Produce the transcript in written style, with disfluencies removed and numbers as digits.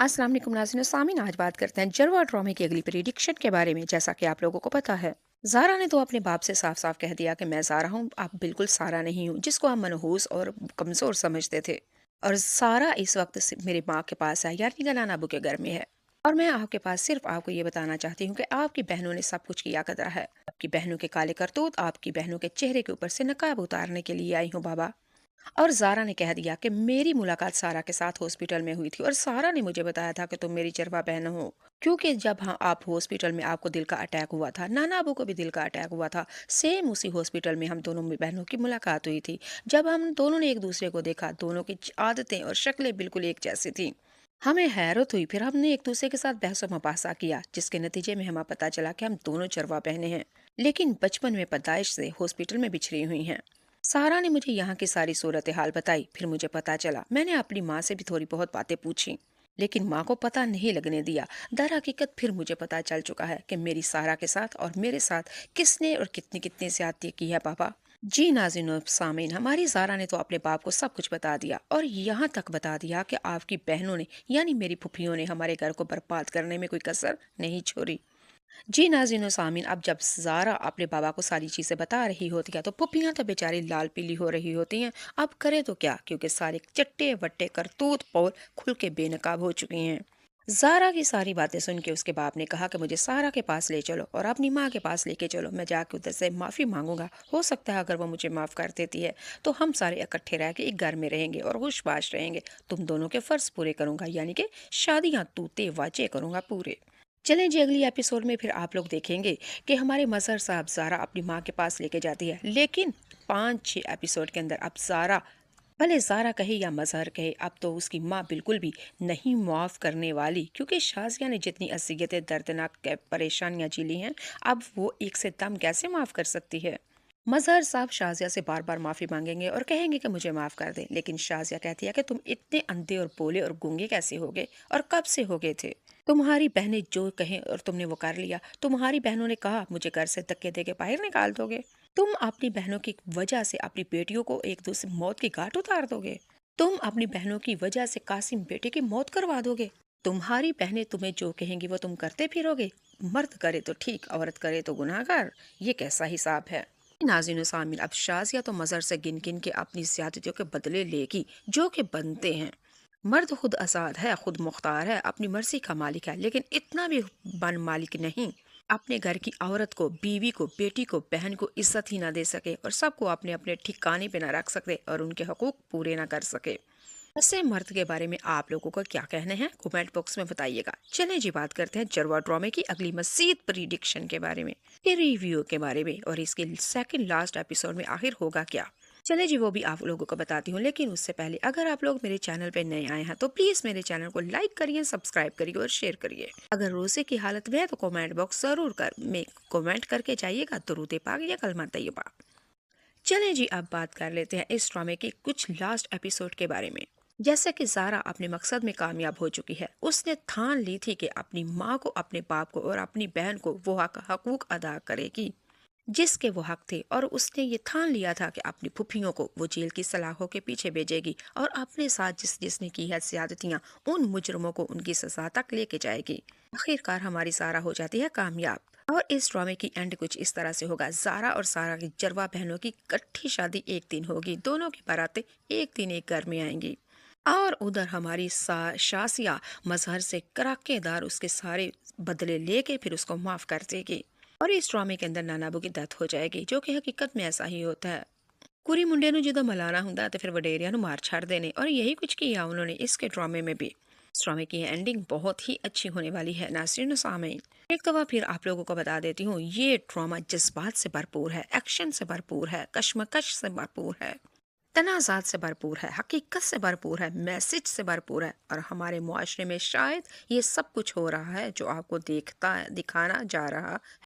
अस्सलाम वालेकुम नाज़रीन और सामीन, आज बात करते हैं जरवा ड्रामे की अगली प्रेडिक्शन के बारे में। जैसा कि आप लोगों को पता है, ज़ारा ने तो अपने बाप से साफ साफ कह दिया कि मैं ज़ारा हूँ, आप बिल्कुल सारा नहीं हूँ, जिसको हम मनहूस और कमज़ोर समझते थे। और सारा इस वक्त मेरी माँ के पास है, यानी गनान अबू के घर में है। और मैं आपके पास सिर्फ आपको ये बताना चाहती हूँ कि आपकी बहनों ने सब कुछ किया कदरा है। आपकी बहनों के काले करतूत, आपकी बहनों के चेहरे के ऊपर से नकाब उतारने के लिए आई हूँ बाबा। और ज़ारा ने कह दिया कि मेरी मुलाकात सारा के साथ हॉस्पिटल में हुई थी और सारा ने मुझे बताया था कि तुम मेरी चरवा बहन हो। क्योंकि जब हाँ आप हॉस्पिटल में आपको दिल का अटैक हुआ था, नाना अबू को भी दिल का अटैक हुआ था, सेम उसी हॉस्पिटल में हम दोनों बहनों की मुलाकात हुई थी। जब हम दोनों ने एक दूसरे को देखा, दोनों की आदतें और शक्लें बिल्कुल एक जैसी थी। हमें हैरत हुई, फिर हमने एक दूसरे के साथ बहस मुबासा किया, जिसके नतीजे में हमें पता चला कि हम दोनों चरवा बहनें हैं, लेकिन बचपन में पैदाइश से हॉस्पिटल में बिछड़ी हुई हैं। सारा ने मुझे यहाँ की सारी सूरत हाल बताई, फिर मुझे पता चला। मैंने अपनी माँ से भी थोड़ी बहुत बातें पूछी, लेकिन माँ को पता नहीं लगने दिया। दर हकीकत फिर मुझे पता चल चुका है कि मेरी सारा के साथ और मेरे साथ किसने और कितनी कितनी ज्यादती की है पापा। जी नाज़रीन और सामीन, हमारी सारा ने तो अपने बाप को सब कुछ बता दिया और यहाँ तक बता दिया कि आपकी बहनों ने यानी मेरी फुफियों ने हमारे घर को बर्बाद करने में कोई कसर नहीं छोड़ी। जी नाज़रीन और सामीन, अब जब ज़ारा अपने बाबा को सारी चीज़ें बता रही होती है तो पुप्पियाँ तो बेचारी लाल पीली हो रही होती हैं। अब करे तो क्या, क्योंकि सारे चट्टे वट्टे करतूत पौर खुल के बेनकाब हो चुकी हैं। ज़ारा की सारी बातें सुन के उसके बाप ने कहा कि मुझे सारा के पास ले चलो और अपनी माँ के पास लेके चलो, मैं जाके उधर से माफ़ी मांगूंगा। हो सकता है अगर वो मुझे माफ़ कर देती है तो हम सारे इकट्ठे रह के एक घर में रहेंगे और खुशबाश रहेंगे। तुम दोनों के फ़र्ज पूरे करूंगा, यानी कि शादियाँ तूते वाचे करूंगा पूरे। चलें जी, अगली एपिसोड में फिर आप लोग देखेंगे कि हमारे मजहर साहब ज़ारा अपनी माँ के पास लेके जाती है, लेकिन 5-6 एपिसोड के अंदर अब ज़ारा, भले ज़ारा कहे या मजहर कहे, अब तो उसकी माँ बिल्कुल भी नहीं मुआफ़ करने वाली, क्योंकि शाज़िया ने जितनी अज़ियतें दर्दनाक परेशानियाँ झेली हैं, अब वो एक से दम कैसे माफ़ कर सकती है। मजहर साहब शाज़िया से बार बार माफ़ी मांगेंगे और कहेंगे कि मुझे माफ़ कर दें, लेकिन शाज़िया कहती है कि तुम इतने अंधे और बोले और गूंगे कैसे हो गए और कब से हो गए थे। तुम्हारी बहनें जो कहें और तुमने वो कर लिया। तुम्हारी बहनों ने कहा मुझे घर से धक्के दे के बाहर निकाल दोगे। तुम अपनी बहनों की वजह से अपनी बेटियों को एक दूसरे मौत की घाट उतार दोगे। तुम अपनी बहनों की वजह से कासिम बेटे की मौत करवा दोगे। तुम्हारी बहनें तुम्हें जो कहेंगी वो तुम करते फिरोगे। मर्द करे तो ठीक, औरत करे तो गुनाहगार। ये कैसा हिसाब है। नाज़रीन और सामीन, अब शाज़िया तो मज़र से गिन गिन के अपनी ज़्यादतियों के बदले लेगी जो कि बनते हैं। मर्द खुद आज़ाद है, खुद मुख्तार है, अपनी मर्जी का मालिक है, लेकिन इतना भी बन मालिक नहीं अपने घर की औरत को, बीवी को, बेटी को, बहन को इज्जत ही ना दे सके और सबको अपने अपने ठिकाने पे ना रख सके और उनके हकूक पूरे ना कर सके। ऐसे मर्द के बारे में आप लोगों को क्या कहने हैं, कमेंट बॉक्स में बताइएगा। चलें जी, बात करते हैं जरवा ड्रामे की अगली मजीद प्रिडिक्शन के बारे में, के रिव्यू के बारे में, और इसके सेकंड लास्ट एपिसोड में आखिर होगा क्या। चले जी, वो भी आप लोगों को बताती हूँ, लेकिन उससे पहले अगर आप लोग मेरे चैनल पे नए आए हैं तो प्लीज मेरे चैनल को लाइक करिए, सब्सक्राइब करिए और शेयर करिए। अगर रोजे की हालत में है तो कमेंट बॉक्स जरूर में कमेंट करके जाइएगा, दरूद पाक या कलमा तैयबा। चलें जी, अब बात कर लेते हैं इस ड्रामे के कुछ लास्ट एपिसोड के बारे में। जैसे कि ज़ारा अपने मकसद में कामयाब हो चुकी है, उसने ठान ली थी कि अपनी माँ को, अपने बाप को और अपनी बहन को वो हकूक अदा करेगी जिसके वो हक थे, और उसने ये ठान लिया था कि अपनी फुफियों को वो जेल की सलाखों के पीछे भेजेगी और अपने साथ जिसने की है ज्यादतियाँ, उन मुजरमों को उनकी सजा तक लेके जाएगी। आखिरकार हमारी सारा हो जाती है कामयाब और इस ड्रामे की एंड कुछ इस तरह से होगा। जारा और सारा की जरवा बहनों की इकट्ठी शादी एक दिन होगी, दोनों की बारातें एक दिन एक घर में आएंगी और उधर हमारी शासिया मजहर से कराकेदार उसके सारे बदले लेके फिर उसको माफ कर देगी और इस ड्रामे के अंदर नानाबू की डेथ हो जाएगी, जो कि हकीकत में ऐसा ही होता है। कुरी मुंडे नु जो मलाना हुंदा तो फिर वडेरिया नु मार छाड़ देने, और यही कुछ किया उन्होंने इसके ड्रामे में भी। इस ड्रामे की एंडिंग बहुत ही अच्छी होने वाली है नाज़रीन सामीन। एक दफा फिर आप लोगों को बता देती हूँ, ये ड्रामा जज्बात से भरपूर है, एक्शन से भरपूर है, कश्मकश से भरपूर है, तनाज़ात से भरपूर है, हकीकत से भरपूर है, मैसेज से भरपूर है, और हमारे मुआशरे में शायद ये सब कुछ हो रहा है जो आपको दिखाना जा रहा